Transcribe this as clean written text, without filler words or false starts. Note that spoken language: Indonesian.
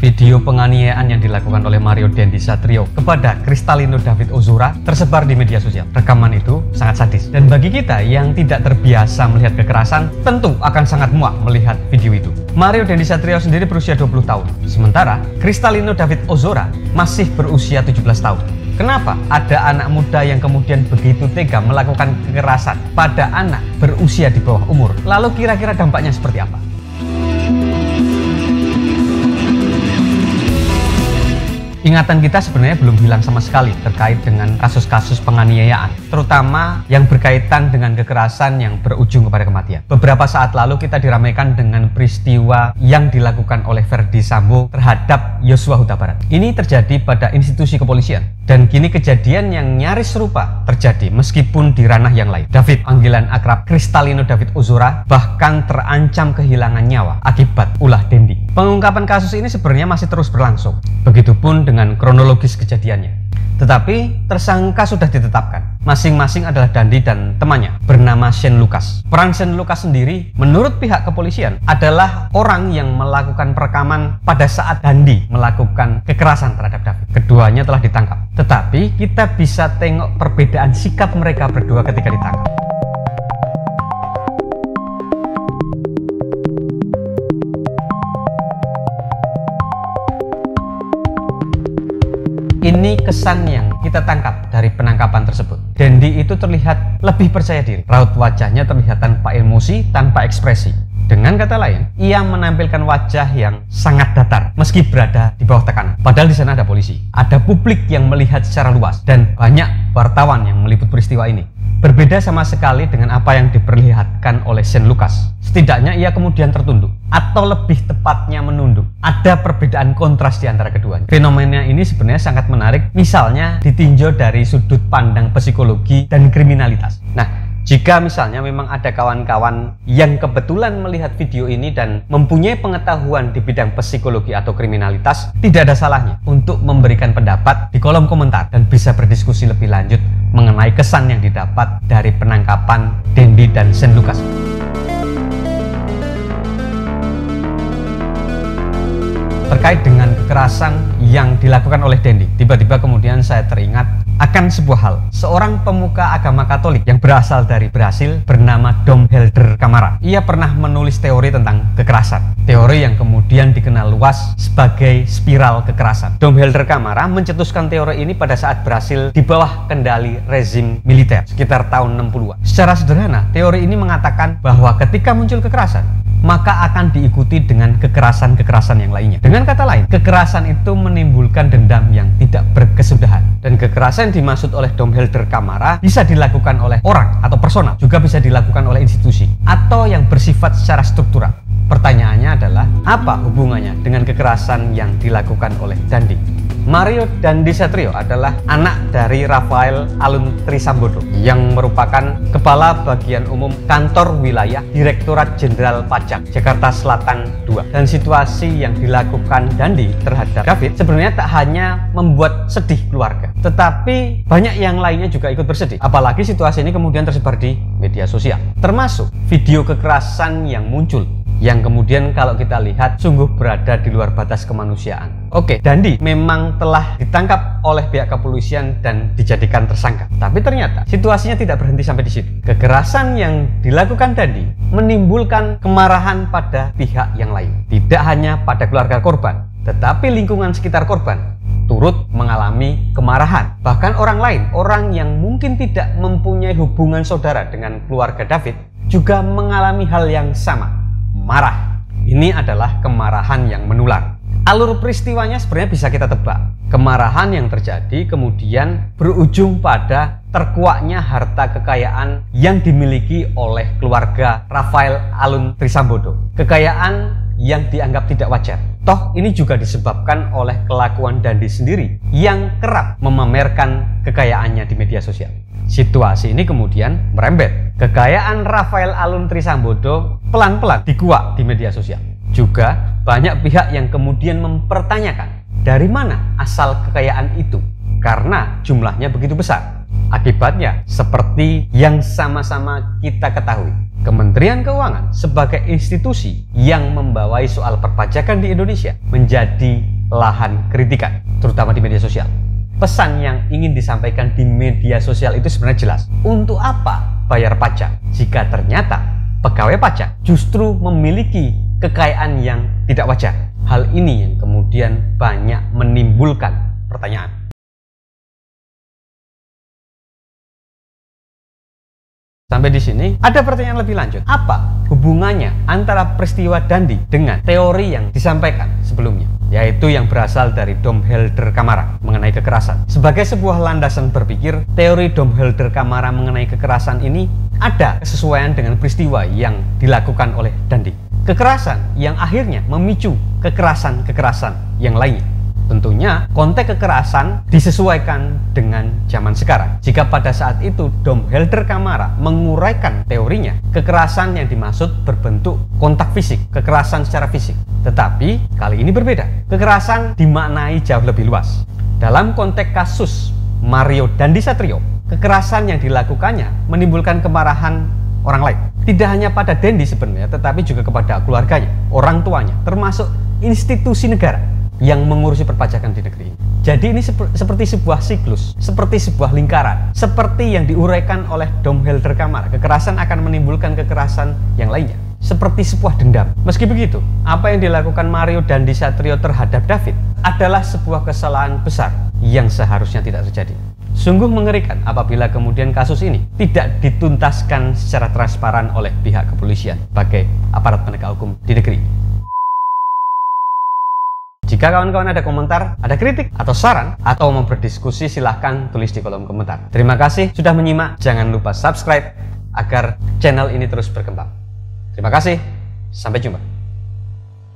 Video penganiayaan yang dilakukan oleh Mario Dendi Satrio kepada Kristalino David Ozora tersebar di media sosial. Rekaman itu sangat sadis, dan bagi kita yang tidak terbiasa melihat kekerasan, tentu akan sangat muak melihat video itu. Mario Dendi Satrio sendiri berusia 20 tahun, sementara Kristalino David Ozora masih berusia 17 tahun. Kenapa ada anak muda yang kemudian begitu tega melakukan kekerasan pada anak berusia di bawah umur? Lalu kira-kira dampaknya seperti apa? Ingatan kita sebenarnya belum hilang sama sekali terkait dengan kasus-kasus penganiayaan, terutama yang berkaitan dengan kekerasan yang berujung kepada kematian. Beberapa saat lalu kita diramaikan dengan peristiwa yang dilakukan oleh Verdi Sambo terhadap Yosua Huta Barat. Ini terjadi pada institusi kepolisian, dan kini kejadian yang nyaris serupa terjadi meskipun di ranah yang lain. David, panggilan akrab Kristalino David Ozora, bahkan terancam kehilangan nyawa akibat ulah Dendi. Pengungkapan kasus ini sebenarnya masih terus berlangsung. Begitupun dengan kronologis kejadiannya. Tetapi tersangka sudah ditetapkan. Masing-masing adalah Dandi dan temannya bernama Shane Lucas. Peran Shane Lucas sendiri menurut pihak kepolisian adalah orang yang melakukan perekaman pada saat Dandi melakukan kekerasan terhadap David. Keduanya telah ditangkap. Tetapi kita bisa tengok perbedaan sikap mereka berdua ketika ditangkap. Ini kesan yang kita tangkap dari penangkapan tersebut. Dendi itu terlihat lebih percaya diri. Raut wajahnya terlihat tanpa emosi, tanpa ekspresi. Dengan kata lain, ia menampilkan wajah yang sangat datar meski berada di bawah tekanan. Padahal di sana ada polisi, ada publik yang melihat secara luas, dan banyak wartawan yang meliput peristiwa ini. Berbeda sama sekali dengan apa yang diperlihatkan oleh Shane Lucas. Setidaknya ia kemudian tertunduk, atau lebih tepatnya menunduk. Ada perbedaan kontras di antara keduanya. Fenomena ini sebenarnya sangat menarik, misalnya ditinjau dari sudut pandang psikologi dan kriminalitas. Nah, jika misalnya memang ada kawan-kawan yang kebetulan melihat video ini dan mempunyai pengetahuan di bidang psikologi atau kriminalitas, tidak ada salahnya untuk memberikan pendapat di kolom komentar dan bisa berdiskusi lebih lanjut mengenai kesan yang didapat dari penangkapan Dendi dan Shane Lucas. Terkait dengan kekerasan yang dilakukan oleh Dendi, tiba-tiba kemudian saya teringat akan sebuah hal. Seorang pemuka agama Katolik yang berasal dari Brasil bernama Dom Helder Camara. Ia pernah menulis teori tentang kekerasan, teori yang kemudian dikenal luas sebagai spiral kekerasan. Dom Helder Camara mencetuskan teori ini pada saat Brasil di bawah kendali rezim militer sekitar tahun 60-an. Secara sederhana, teori ini mengatakan bahwa ketika muncul kekerasan, maka akan diikuti dengan kekerasan-kekerasan yang lainnya. Dengan kata lain, kekerasan itu menimbulkan dendam yang tidak berkesudahan. Dan kekerasan yang dimaksud oleh Dom Helder Camara bisa dilakukan oleh orang atau personal, juga bisa dilakukan oleh institusi, atau yang bersifat secara struktural. Pertanyaannya adalah, apa hubungannya dengan kekerasan yang dilakukan oleh Dandi? Mario Dendi Satrio adalah anak dari Rafael Alun Trisambodo yang merupakan Kepala Bagian Umum Kantor Wilayah Direktorat Jenderal Pajak Jakarta Selatan II. Dan situasi yang dilakukan Dandi terhadap David sebenarnya tak hanya membuat sedih keluarga, tetapi banyak yang lainnya juga ikut bersedih. Apalagi situasi ini kemudian tersebar di media sosial, termasuk video kekerasan yang muncul, yang kemudian kalau kita lihat sungguh berada di luar batas kemanusiaan. Oke, Dandi memang telah ditangkap oleh pihak kepolisian dan dijadikan tersangka. Tapi ternyata situasinya tidak berhenti sampai di situ. Kekerasan yang dilakukan Dandi menimbulkan kemarahan pada pihak yang lain. Tidak hanya pada keluarga korban, tetapi lingkungan sekitar korban turut mengalami kemarahan. Bahkan orang lain, orang yang mungkin tidak mempunyai hubungan saudara dengan keluarga David, juga mengalami hal yang sama, marah. Ini adalah kemarahan yang menular. Alur peristiwanya sebenarnya bisa kita tebak. Kemarahan yang terjadi kemudian berujung pada terkuaknya harta kekayaan yang dimiliki oleh keluarga Rafael Alun Trisambodo. Kekayaan yang dianggap tidak wajar. Toh ini juga disebabkan oleh kelakuan Dandi sendiri yang kerap memamerkan kekayaannya di media sosial. Situasi ini kemudian merembet. Kekayaan Rafael Alun Trisambodo pelan-pelan dikuak di media sosial. Juga banyak pihak yang kemudian mempertanyakan dari mana asal kekayaan itu, karena jumlahnya begitu besar. Akibatnya seperti yang sama-sama kita ketahui, Kementerian Keuangan sebagai institusi yang membawai soal perpajakan di Indonesia menjadi lahan kritikan, terutama di media sosial. Pesan yang ingin disampaikan di media sosial itu sebenarnya jelas. Untuk apa bayar pajak jika ternyata pegawai pajak justru memiliki kekayaan yang tidak wajar? Hal ini yang kemudian banyak menimbulkan pertanyaan. Sampai di sini ada pertanyaan lebih lanjut. Apa hubungannya antara peristiwa Dandi dengan teori yang disampaikan sebelumnya, yaitu yang berasal dari Dom Helder Camara mengenai kekerasan? Sebagai sebuah landasan berpikir, teori Dom Helder Camara mengenai kekerasan ini ada kesesuaian dengan peristiwa yang dilakukan oleh Dandi. Kekerasan yang akhirnya memicu kekerasan-kekerasan yang lainnya. Tentunya konteks kekerasan disesuaikan dengan zaman sekarang. Jika pada saat itu Dom Helder Camara menguraikan teorinya, kekerasan yang dimaksud berbentuk kontak fisik, kekerasan secara fisik. Tetapi kali ini berbeda. Kekerasan dimaknai jauh lebih luas. Dalam konteks kasus Mario Dandisatrio, kekerasan yang dilakukannya menimbulkan kemarahan orang lain. Tidak hanya pada Dandi sebenarnya, tetapi juga kepada keluarganya, orang tuanya, termasuk institusi negara yang mengurusi perpajakan di negeri ini. Jadi ini seperti sebuah siklus, seperti sebuah lingkaran, seperti yang diuraikan oleh Dom Helder Camara. Kekerasan akan menimbulkan kekerasan yang lainnya, seperti sebuah dendam. Meski begitu, apa yang dilakukan Mario Dandisatrio terhadap David adalah sebuah kesalahan besar yang seharusnya tidak terjadi. Sungguh mengerikan apabila kemudian kasus ini tidak dituntaskan secara transparan oleh pihak kepolisian sebagai aparat penegak hukum di negeri. Jika kawan-kawan ada komentar, ada kritik, atau saran, atau mau berdiskusi, silahkan tulis di kolom komentar. Terima kasih sudah menyimak. Jangan lupa subscribe agar channel ini terus berkembang. Terima kasih. Sampai jumpa.